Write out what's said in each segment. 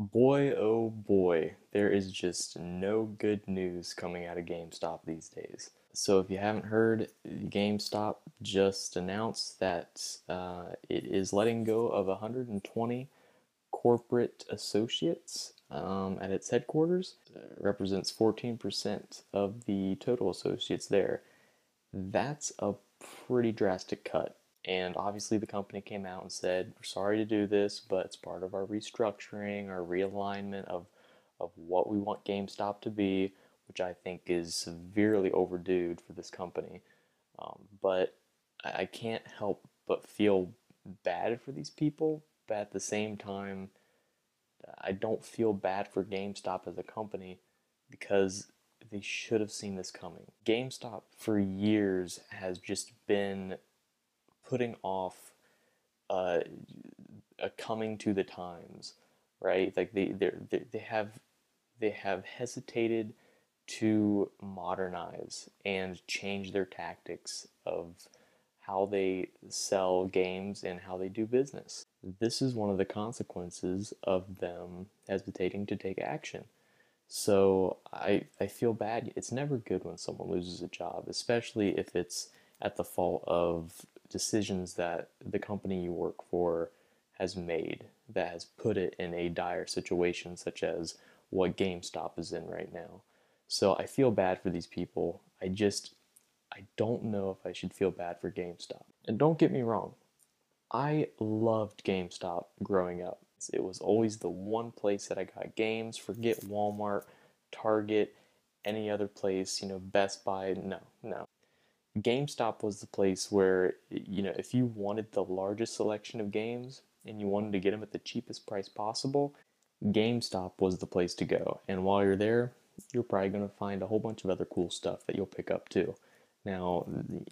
Boy, oh boy, there is just no good news coming out of GameStop these days. So, if you haven't heard, GameStop just announced that it is letting go of 120 corporate associates at its headquarters. Represents 14% of the total associates there. That's a pretty drastic cut. And obviously, the company came out and said, we're sorry to do this, but it's part of our restructuring, our realignment of what we want GameStop to be, which I think is severely overdue for this company. But I can't help but feel bad for these people, but at the same time, I don't feel bad for GameStop as a company because they should have seen this coming. GameStop for years has just been putting off uh, a coming to the times, right? Like they have hesitated to modernize and change their tactics of how they sell games and how they do business. This is one of the consequences of them hesitating to take action. So I feel bad. It's never good when someone loses a job, especially if it's at the fault of decisions that the company you work for has made that has put it in a dire situation, such as what GameStop is in right now. So I feel bad for these people. I don't know if I should feel bad for GameStop. And don't get me wrong, I loved GameStop growing up. It was always the one place that I got games. Forget Walmart, Target, any other place, Best Buy. No, no. GameStop was the place where, if you wanted the largest selection of games and you wanted to get them at the cheapest price possible, GameStop was the place to go. And while you're there, you're probably going to find a whole bunch of other cool stuff that you'll pick up too. Now,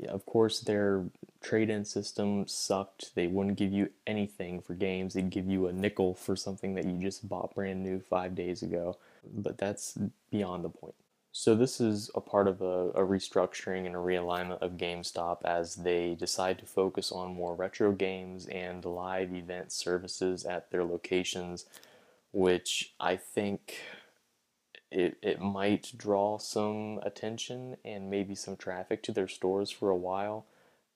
of course, their trade-in system sucked. They wouldn't give you anything for games. They'd give you a nickel for something that you just bought brand new 5 days ago. But that's beyond the point. So this is a part of a restructuring and a realignment of GameStop as they decide to focus on more retro games and live event services at their locations, which I think it might draw some attention and maybe some traffic to their stores for a while,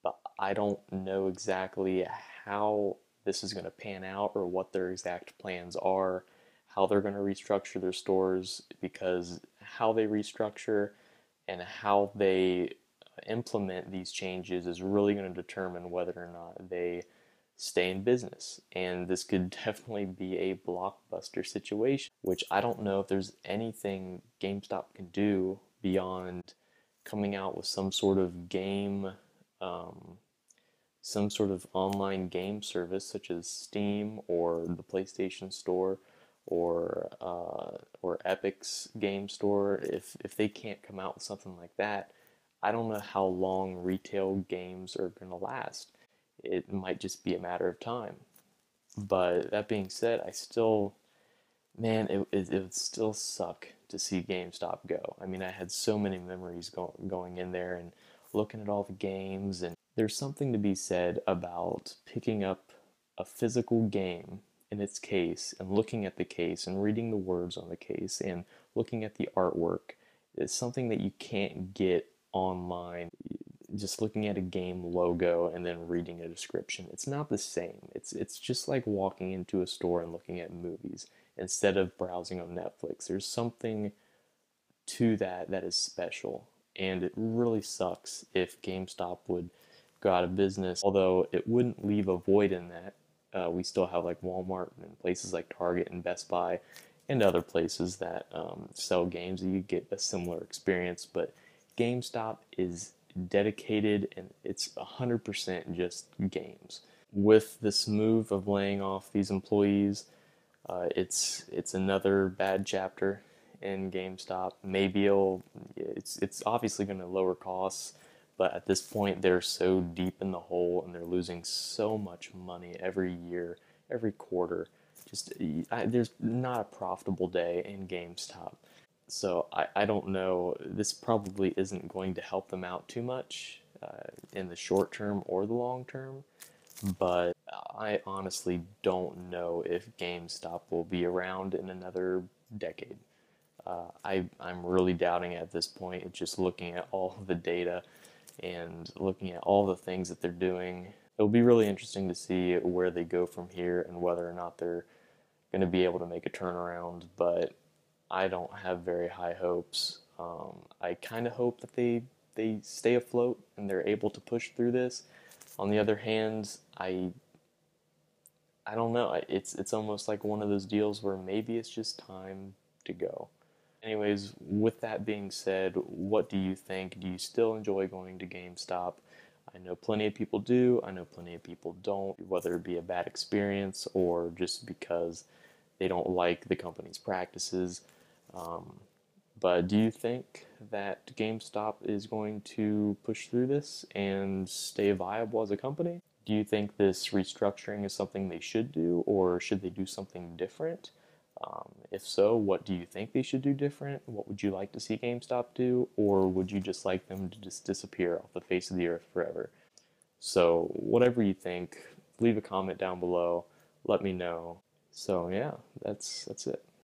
but I don't know exactly how this is going to pan out or what their exact plans are, how they're going to restructure their stores, because how they restructure and how they implement these changes is really going to determine whether or not they stay in business. And this could definitely be a blockbuster situation, which I don't know if there's anything GameStop can do beyond coming out with some sort of game, some sort of online game service such as Steam or the PlayStation Store or Epic's game store. If they can't come out with something like that, I don't know how long retail games are going to last. It might just be a matter of time. But that being said, I still, man, it would still suck to see GameStop go. I mean, I had so many memories going in there and looking at all the games, and there's something to be said about picking up a physical game in its case and looking at the case and reading the words on the case and looking at the artwork. It's something that you can't get online just looking at a game logo and then reading a description. It's not the same. It's just like walking into a store and looking at movies instead of browsing on Netflix. There's something to that is special, and it really sucks if GameStop would go out of business. Although it wouldn't leave a void in that. We still have like Walmart and places like Target and Best Buy and other places that sell games that you get a similar experience. But GameStop is dedicated and it's 100% just games. With this move of laying off these employees, it's another bad chapter in GameStop. Maybe it's obviously going to lower costs, but at this point they're so deep in the hole and they're losing so much money every year, every quarter. There's not a profitable day in GameStop. So I don't know. This probably isn't going to help them out too much in the short term or the long term. But I honestly don't know if GameStop will be around in another decade. I'm really doubting at this point, just looking at all the data and looking at all the things that they're doing. It'll be really interesting to see where they go from here and whether or not they're going to be able to make a turnaround, but I don't have very high hopes. I kind of hope that they stay afloat and they're able to push through this. On the other hand, I don't know. It's almost like one of those deals where maybe it's just time to go. Anyways, with that being said, what do you think? Do you still enjoy going to GameStop? I know plenty of people do. I know plenty of people don't, whether it be a bad experience or just because they don't like the company's practices. Um, but do you think that GameStop is going to push through this and stay viable as a company? Do you think this restructuring is something they should do, or should they do something different? If so, what do you think they should do different? What would you like to see GameStop do, or would you just like them to just disappear off the face of the earth forever? So, whatever you think, leave a comment down below. Let me know. So, yeah, that's it.